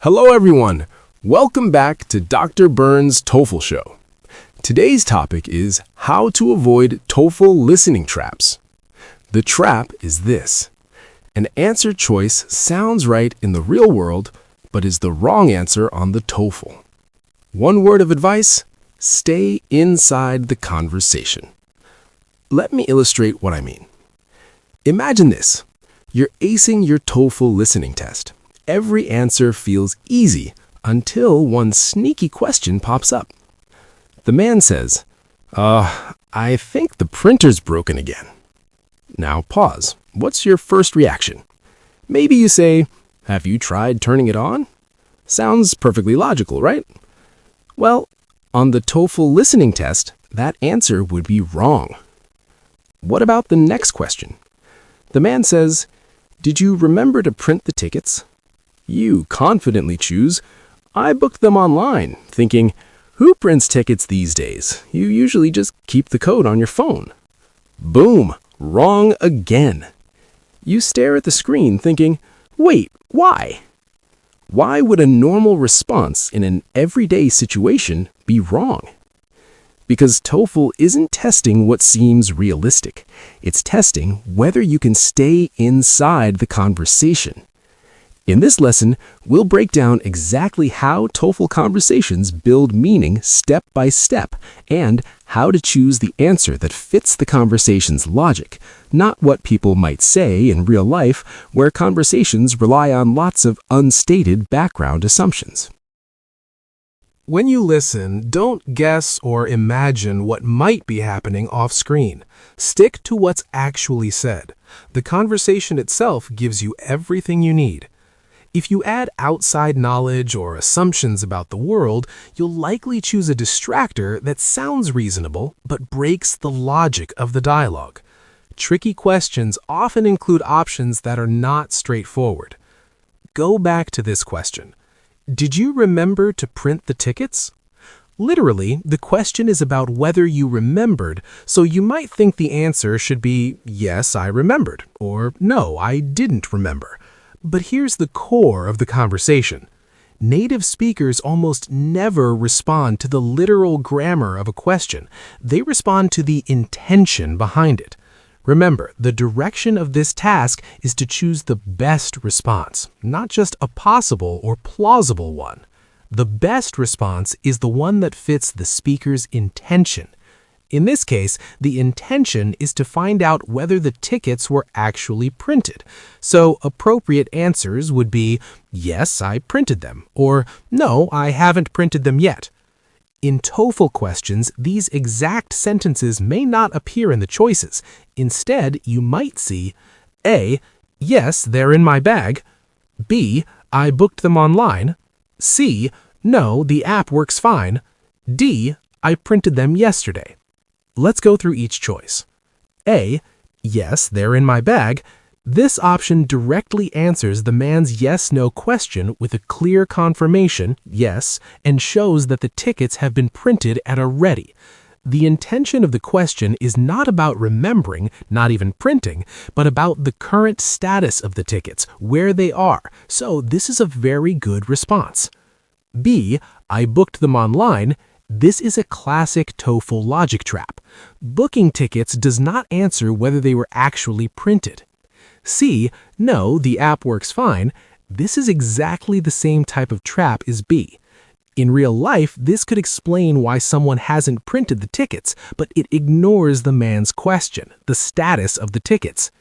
Hello everyone! Welcome back to Dr. Burns' TOEFL Show. Today's topic is how to avoid TOEFL listening traps. The trap is this. An answer choice sounds right in the real world, but is the wrong answer on the TOEFL. One word of advice: stay inside the conversation. Let me illustrate what I mean. Imagine this. You're acing your TOEFL listening test. Every answer feels easy until one sneaky question pops up. The man says, I think the printer's broken again. Now pause. What's your first reaction? Maybe you say, have you tried turning it on? Sounds perfectly logical, right? Well, on the TOEFL listening test, that answer would be wrong. What about the next question? The man says, did you remember to print the tickets? You confidently choose, I booked them online, thinking, who prints tickets these days? You usually just keep the code on your phone. Boom! Wrong again. You stare at the screen thinking, wait, why? Why would a normal response in an everyday situation be wrong? Because TOEFL isn't testing what seems realistic. It's testing whether you can stay inside the conversation. In this lesson, we'll break down exactly how TOEFL conversations build meaning step by step and how to choose the answer that fits the conversation's logic, not what people might say in real life where conversations rely on lots of unstated background assumptions. When you listen, don't guess or imagine what might be happening off-screen. Stick to what's actually said. The conversation itself gives you everything you need. If you add outside knowledge or assumptions about the world, you'll likely choose a distractor that sounds reasonable but breaks the logic of the dialogue. Tricky questions often include options that are not straightforward. Go back to this question. Did you remember to print the tickets? Literally, the question is about whether you remembered, so you might think the answer should be, yes, I remembered, or no, I didn't remember. But here's the core of the conversation. Native speakers almost never respond to the literal grammar of a question. They respond to the intention behind it. Remember, the direction of this task is to choose the best response, not just a possible or plausible one. The best response is the one that fits the speaker's intention. In this case, the intention is to find out whether the tickets were actually printed. So appropriate answers would be, yes, I printed them, or no, I haven't printed them yet. In TOEFL questions, these exact sentences may not appear in the choices. Instead, you might see A, yes, they're in my bag, B, I booked them online, C, no, the app works fine, D, I printed them yesterday. Let's go through each choice. A, yes, they're in my bag. This option directly answers the man's yes-no question with a clear confirmation, yes, and shows that the tickets have been printed and are ready. The intention of the question is not about remembering, not even printing, but about the current status of the tickets, where they are, so this is a very good response. B, I booked them online. This is a classic TOEFL logic trap. Booking tickets does not answer whether they were actually printed. C, no, the app works fine. This is exactly the same type of trap as B. In real life, this could explain why someone hasn't printed the tickets, but it ignores the man's question, the status of the tickets.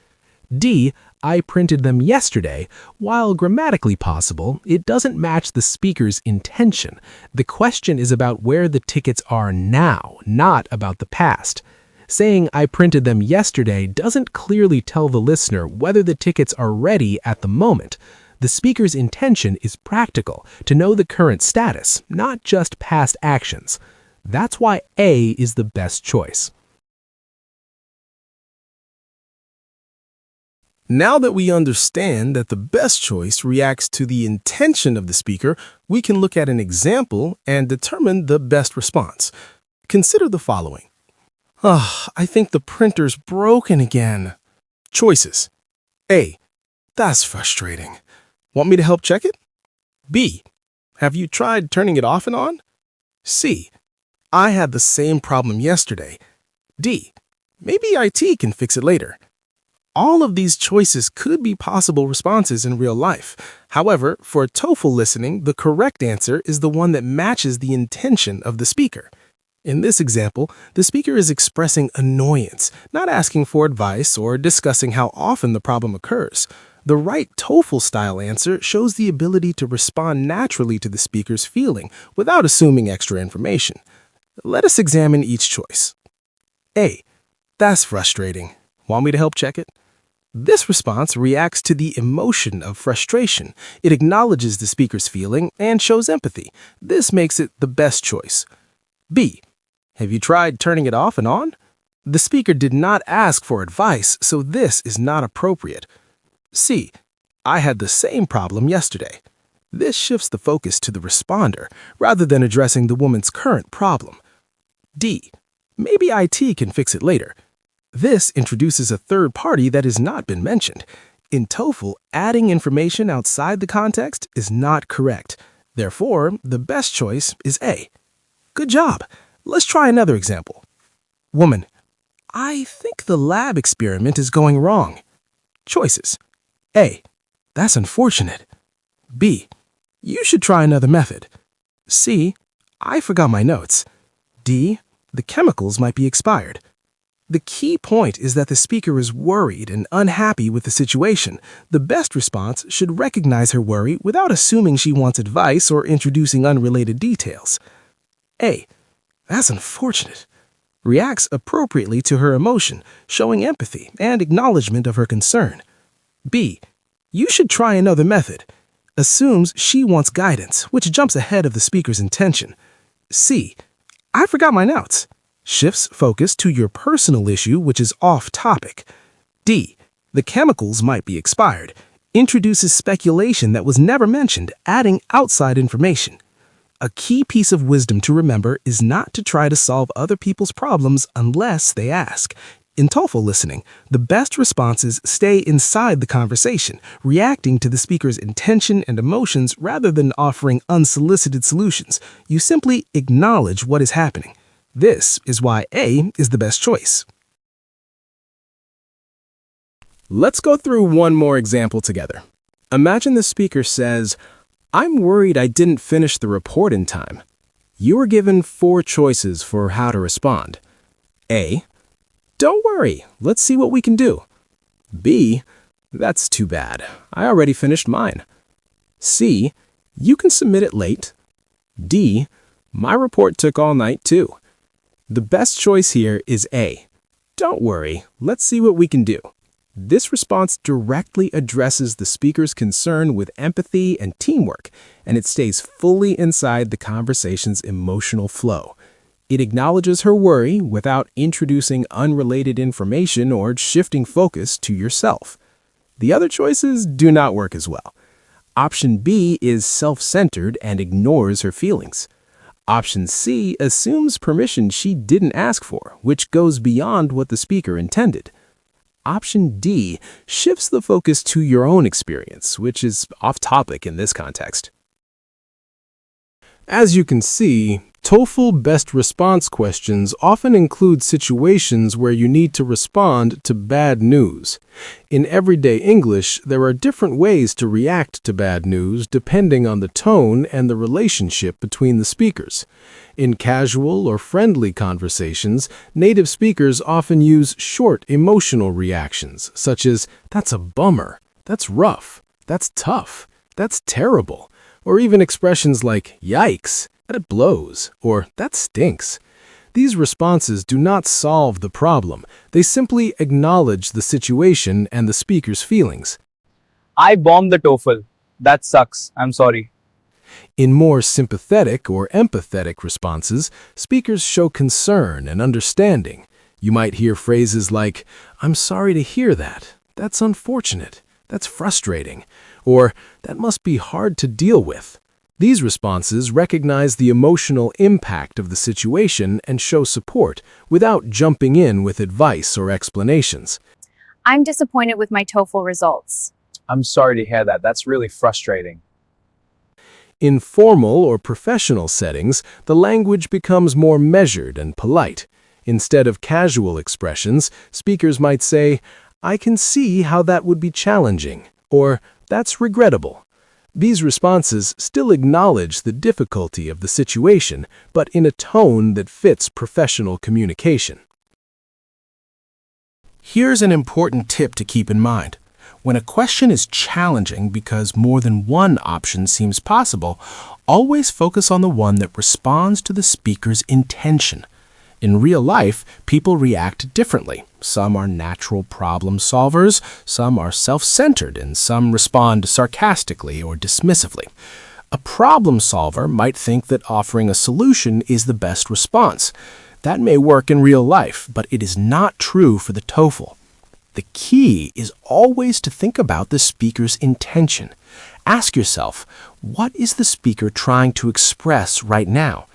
D, I printed them yesterday. While grammatically possible, it doesn't match the speaker's intention. The question is about where the tickets are now, not about the past. Saying I printed them yesterday doesn't clearly tell the listener whether the tickets are ready at the moment. The speaker's intention is practical, to know the current status, not just past actions. That's why A is the best choice. Now that we understand that the best choice reacts to the intention of the speaker, we can look at an example and determine the best response. Consider the following. I think the printer's broken again. Choices. A, that's frustrating. Want me to help check it? B. Have you tried turning it off and on? C. I had the same problem yesterday. D. Maybe IT can fix it later. All of these choices could be possible responses in real life. However, for TOEFL listening, the correct answer is the one that matches the intention of the speaker. In this example, the speaker is expressing annoyance, not asking for advice or discussing how often the problem occurs. The right TOEFL-style answer shows the ability to respond naturally to the speaker's feeling without assuming extra information. Let us examine each choice. A. That's frustrating. Want me to help check it? This response reacts to the emotion of frustration. It acknowledges the speaker's feeling and shows empathy. This makes it the best choice. B. Have you tried turning it off and on? The speaker did not ask for advice, so this is not appropriate. C. I had the same problem yesterday. This shifts the focus to the responder rather than addressing the woman's current problem. D. Maybe IT can fix it later. This introduces a third party that has not been mentioned. In TOEFL, adding information outside the context is not correct. Therefore, the best choice is A. Good job. Let's try another example. Woman, I think the lab experiment is going wrong. Choices. A. That's unfortunate. B. You should try another method. C. I forgot my notes. D. The chemicals might be expired. The key point is that the speaker is worried and unhappy with the situation. The best response should recognize her worry without assuming she wants advice or introducing unrelated details. A. That's unfortunate. Reacts appropriately to her emotion, showing empathy and acknowledgement of her concern. B. You should try another method. Assumes she wants guidance, which jumps ahead of the speaker's intention. C. I forgot my notes. Shifts focus to your personal issue, which is off topic. D. The chemicals might be expired. Introduces speculation that was never mentioned, adding outside information. A key piece of wisdom to remember is not to try to solve other people's problems unless they ask. In TOEFL listening, the best responses stay inside the conversation, reacting to the speaker's intention and emotions rather than offering unsolicited solutions. You simply acknowledge what is happening. This is why A is the best choice. Let's go through one more example together. Imagine the speaker says, I'm worried I didn't finish the report in time. You are given 4 choices for how to respond. A. Don't worry, let's see what we can do. B. That's too bad. I already finished mine. C. You can submit it late. D. My report took all night too. The best choice here is A. Don't worry, let's see what we can do. This response directly addresses the speaker's concern with empathy and teamwork, and it stays fully inside the conversation's emotional flow. It acknowledges her worry without introducing unrelated information or shifting focus to yourself. The other choices do not work as well. Option B is self-centered and ignores her feelings. Option C assumes permission she didn't ask for, which goes beyond what the speaker intended. Option D shifts the focus to your own experience, which is off topic in this context. As you can see, TOEFL best response questions often include situations where you need to respond to bad news. In everyday English, there are different ways to react to bad news depending on the tone and the relationship between the speakers. In casual or friendly conversations, native speakers often use short emotional reactions, such as, that's a bummer, that's rough, that's tough, that's terrible, or even expressions like, yikes, that blows, or that stinks. These responses do not solve the problem. They simply acknowledge the situation and the speaker's feelings. I bombed the TOEFL. That sucks. I'm sorry. In more sympathetic or empathetic responses, speakers show concern and understanding. You might hear phrases like, I'm sorry to hear that. That's unfortunate. That's frustrating. Or, that must be hard to deal with. These responses recognize the emotional impact of the situation and show support without jumping in with advice or explanations. I'm disappointed with my TOEFL results. I'm sorry to hear that. That's really frustrating. In formal or professional settings, the language becomes more measured and polite. Instead of casual expressions, speakers might say, "I can see how that would be challenging," or "That's regrettable." These responses still acknowledge the difficulty of the situation, but in a tone that fits professional communication. Here's an important tip to keep in mind. When a question is challenging because more than one option seems possible, always focus on the one that responds to the speaker's intention. In real life, people react differently. Some are natural problem solvers, some are self-centered, and some respond sarcastically or dismissively. A problem solver might think that offering a solution is the best response. That may work in real life, but it is not true for the TOEFL. The key is always to think about the speaker's intention. Ask yourself, what is the speaker trying to express right now?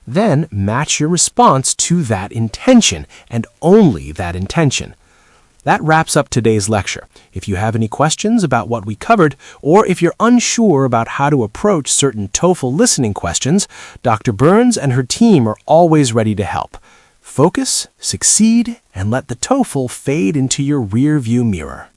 Then match your response to that intention, and only that intention. That wraps up today's lecture. If you have any questions about what we covered, or if you're unsure about how to approach certain TOEFL listening questions, Dr. Burns and her team are always ready to help. Focus, succeed, and let the TOEFL fade into your rear-view mirror.